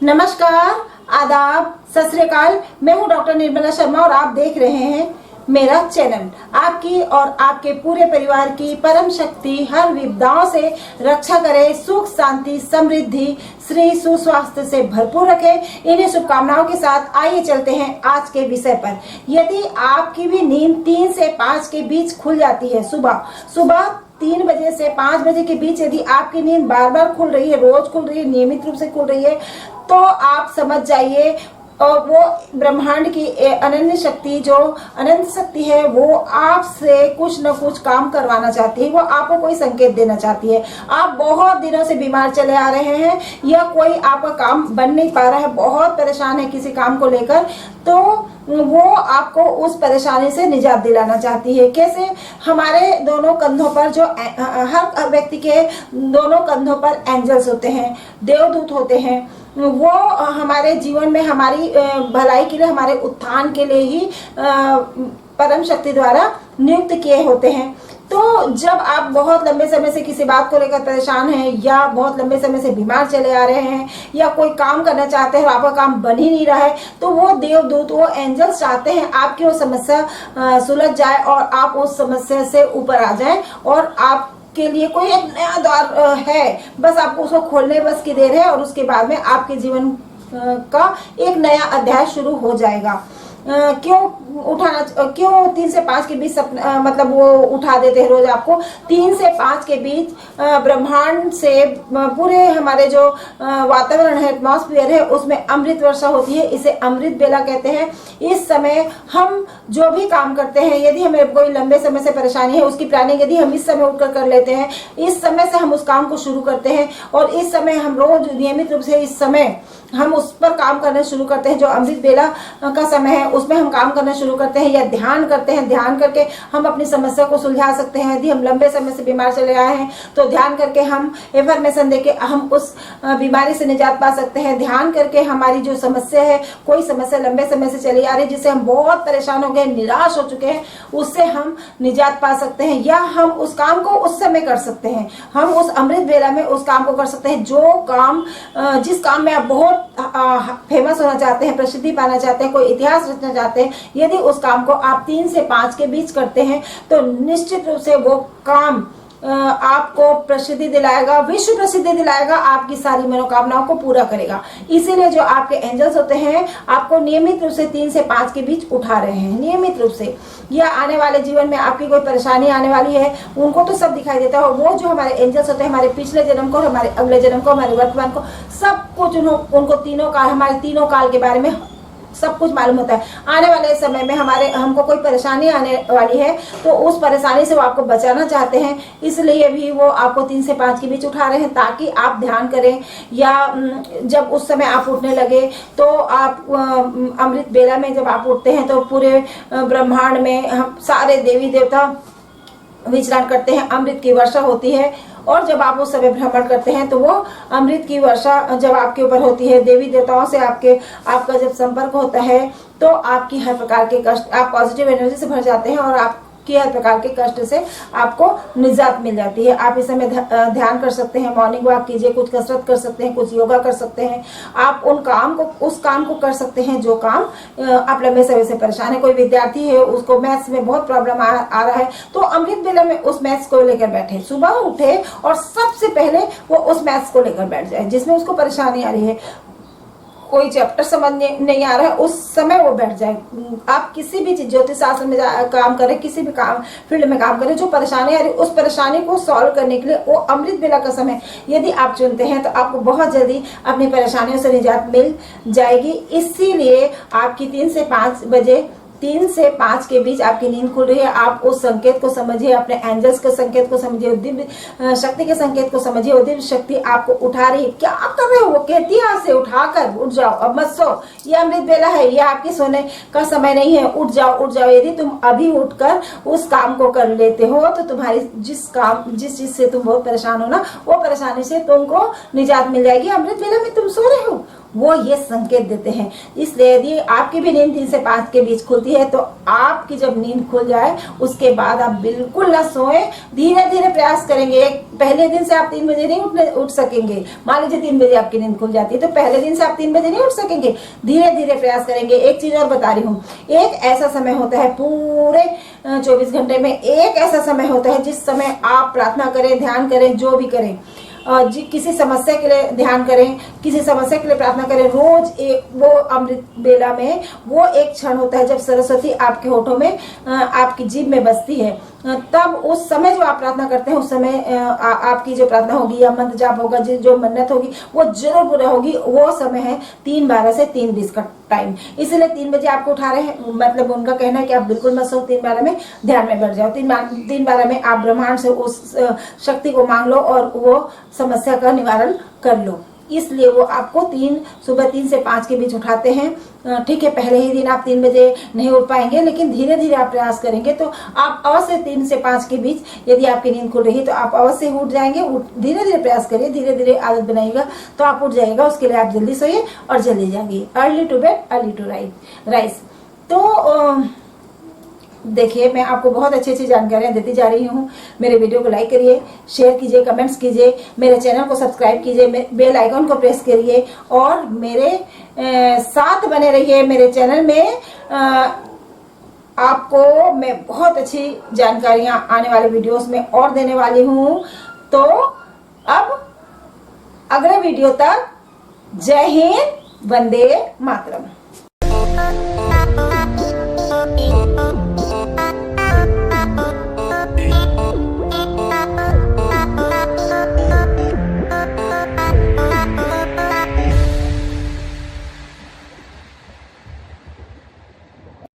नमस्कार, आदाब, सत श्री अकाल। मैं हूं डॉक्टर निर्मला शर्मा और आप देख रहे हैं मेरा चैनल। आपकी और आपके पूरे परिवार की परम शक्ति हर विपदाओं से रक्षा करे, सुख शांति समृद्धि श्री सुस्वास्थ्य से भरपूर रखे। इन्हीं शुभकामनाओं के साथ आइए चलते हैं आज के विषय पर। यदि आपकी भी नींद 3 से 5 के बीच खुल जाती है, सुबह 3 बजे से 5 बजे के बीच यदि आपकी नींद बार बार खुल रही है, रोज खुल रही है, नियमित रूप से खुल रही है, तो आप समझ जाइए और वो ब्रह्मांड की अनंत शक्ति, जो अनंत शक्ति है, वो आपसे कुछ न कुछ काम करवाना चाहती है। वो आपको कोई संकेत देना चाहती है। आप बहुत दिनों से बीमार चले आ रहे हैं या कोई आपका काम बन नहीं पा रहा है, बहुत परेशान है किसी काम को लेकर, तो वो आपको उस परेशानी से निजात दिलाना चाहती है। कैसे? हमारे दोनों कंधों पर, जो हर व्यक्ति के दोनों कंधों पर एंजल्स होते हैं, देवदूत होते हैं। वो हमारे जीवन में हमारी भलाई के लिए, हमारे उत्थान के लिए ही परम शक्ति द्वारा नियुक्त किए होते हैं। तो जब आप बहुत लंबे समय से किसी बात को लेकर परेशान हैं या बहुत लंबे समय से बीमार चले आ रहे हैं या कोई काम करना चाहते हैं और आपका काम बन ही नहीं रहा है, तो वो देवदूत, वो एंजल्स चाहते हैं आपकी वो समस्या सुलझ जाए और आप उस समस्या से ऊपर आ जाएं और आप के लिए कोई एक नया द्वार है, बस आपको उसको खोलने बस की देर है और उसके बाद में आपके जीवन का एक नया अध्याय शुरू हो जाएगा। क्यों 3 से 5 के बीच मतलब वो उठा देते हैं रोज आपको 3 से 5 के बीच ब्रह्मांड से पूरे हमारे जो वातावरण है, एटमॉस्फेयर है, उसमें अमृत वर्षा होती है। इसे अमृत बेला कहते हैं। इस समय हम जो भी काम करते हैं, यदि हमें कोई लंबे समय से परेशानी है, उसकी प्लानिंग यदि हम इस समय उठकर कर लेते हैं, इस समय से हम उस काम को शुरू करते हैं और इस समय हम रोज नियमित रूप से इस समय हम उस पर काम करना शुरू करते हैं, जो अमृत बेला का समय है, उसमें हम काम करना शुरू करते हैं या ध्यान करते हैं। ध्यान करके हम अपनी समस्या को सुलझा सकते हैं। यदि हम लंबे समय से बीमार चले आए हैं तो ध्यान करके हम एफर्मेशन देके हम उस बीमारी से निजात पा सकते हैं। ध्यान करके हमारी जो समस्या है, कोई समस्या लंबे समय से चली आ रही है जिससे हम बहुत परेशान हो गए, निराश हो चुके हैं, उससे हम निजात पा सकते हैं। या हम उस काम को उस समय कर सकते हैं, हम उस अमृत बेला में उस काम को कर सकते हैं जो काम, जिस काम में आप बहुत फेमस होना चाहते हैं, प्रसिद्धि पाना चाहते हैं, कोई इतिहास रचना चाहते हैं। यदि उस काम को आप 3 से 5 के बीच करते हैं तो निश्चित रूप से वो काम आपको प्रसिद्धि दिलाएगा, विश्व प्रसिद्धि दिलाएगा, आपकी सारी मनोकामनाओं को पूरा करेगा। इसीलिए जो आपके एंजल्स होते हैं आपको नियमित रूप से 3 से 5 के बीच उठा रहे हैं, नियमित रूप से। या आने वाले जीवन में आपकी कोई परेशानी आने वाली है, उनको तो सब दिखाई देता है। वो जो हमारे एंजल्स होते हैं, हमारे पिछले जन्म को, हमारे अगले जन्म को, हमारे वर्तमान को, सब कुछ उनको तीनों काल, हमारे तीनों काल के बारे में सब कुछ मालूम होता है। आने वाले समय में हमको कोई परेशानी आने वाली है तो उस परेशानी से वो आपको बचाना चाहते हैं, इसलिए भी वो आपको 3 से 5 के बीच उठा रहे हैं ताकि आप ध्यान करें। या जब उस समय आप उठने लगे तो आप अमृत बेला में जब आप उठते हैं तो पूरे ब्रह्मांड में हम सारे देवी देवता विचरण करते हैं, अमृत की वर्षा होती है। और जब आप उस समय भ्रमण करते हैं तो वो अमृत की वर्षा जब आपके ऊपर होती है, देवी देवताओं से आपका जब संपर्क होता है तो आपकी हर प्रकार के कष्ट, आप पॉजिटिव एनर्जी से भर जाते हैं और आपकी हर प्रकार के कष्ट से आपको निजात मिल जाती है। आप इस समय ध्यान कर सकते हैं, मॉर्निंग वॉक कीजिए, कुछ कसरत कर सकते हैं, कुछ योगा कर सकते हैं। आप उस काम को कर सकते हैं जो काम आप लंबे समय से परेशान है। कोई विद्यार्थी है, उसको मैथ्स में बहुत प्रॉब्लम आ रहा है, तो अमृत बेला में उस मैथ्स को लेकर बैठे, सुबह उठे और सबसे पहले वो उस मैथ्स को लेकर बैठ जाए जिसमें उसको परेशानी आ रही है। कोई चैप्टर समझ नहीं आ रहा है, उस समय वो बैठ जाए। आप किसी भी चीज, ज्योतिष शास्त्र में काम करें, किसी भी काम फील्ड में काम करें, जो परेशानी आ रही है उस परेशानी को सॉल्व करने के लिए वो अमृत बेला का समय यदि आप चुनते हैं तो आपको बहुत जल्दी अपनी परेशानियों से निजात मिल जाएगी। इसीलिए आपकी 3 से 5 के बीच आपकी नींद खुल रही है। आप उस संकेत को समझिए, अपने एंजल्स के संकेत को समझिए, दिव्य शक्ति के संकेत को समझिए। वो दिव्य शक्ति आपको उठा रही है। क्या आप कर रहे हो? वो कहती है से उठाकर उठ जाओ, अब मत सो, ये अमृत बेला है, ये आपके सोने का समय नहीं है, उठ जाओ, उठ जाओ। यदि तुम अभी उठकर उस काम को कर लेते हो तो तुम्हारी जिस चीज से तुम बहुत परेशान हो ना, वो परेशानी से तुमको निजात मिल जाएगी। अमृत बेला में तुम सो रहे हो, वो ये संकेत देते हैं। इसलिए यदि आपकी भी नींद 3 से 5 के बीच खुलती है तो आपकी जब नींद खुल जाए उसके बाद आप बिल्कुल ना सोए, धीरे धीरे प्रयास करेंगे। पहले दिन से आप 3 बजे नहीं उठ सकेंगे। मान लीजिए 3 बजे आपकी नींद खुल जाती है तो पहले दिन से आप 3 बजे नहीं उठ सकेंगे, धीरे धीरे प्रयास करेंगे। एक चीज और बता रही हूँ, एक ऐसा समय होता है पूरे 24 घंटे में, एक ऐसा समय होता है जिस समय आप प्रार्थना करें, ध्यान करें, जो भी करें, किसी समस्या के लिए ध्यान करें, किसी समस्या के लिए प्रार्थना करें, रोज एक वो अमृत बेला में वो एक क्षण होता है जब सरस्वती आपके होठों में, आपकी जीभ में बसती है। तब उस समय जो आप प्रार्थना करते हैं उस समय आपकी जो प्रार्थना होगी या मंत्र जाप होगा, जो मन्नत होगी वो जरूर पूरा होगी। वो समय है 3:12 से 3:20 का टाइम। इसलिए 3 बजे आपको उठा रहे हैं, मतलब उनका कहना है कि आप बिल्कुल मत सो, 3:12 में ध्यान में बैठ जाओ। 3:12 में आप ब्रह्मांड से उस शक्ति को मांग लो और वो समस्या का निवारण कर लो। इसलिए वो आपको सुबह 3 से 5 के बीच उठाते हैं। ठीक है, पहले ही दिन आप 3 बजे नहीं उठ पाएंगे, लेकिन धीरे धीरे आप प्रयास करेंगे तो आप अवश्य 3 से 5 के बीच यदि आपकी नींद खुल रही है तो आप अवश्य उठ जाएंगे। धीरे धीरे प्रयास करिए, धीरे धीरे आदत बनाइएगा तो आप उठ जाइएगा। उसके लिए आप जल्दी सोइए और जल्दी जागिए। Early to bed early to rise. तो देखिए, मैं आपको बहुत अच्छी अच्छी जानकारियां देती जा रही हूँ। मेरे वीडियो को लाइक करिए, शेयर कीजिए, कमेंट्स कीजिए, मेरे चैनल को सब्सक्राइब कीजिए, बेल आइकन को प्रेस करिए और मेरे साथ बने रहिए। मेरे चैनल में आपको मैं बहुत अच्छी जानकारियां आने वाले वीडियोस में और देने वाली हूँ। तो अब अगले वीडियो तक जय हिंद, वंदे मातरम।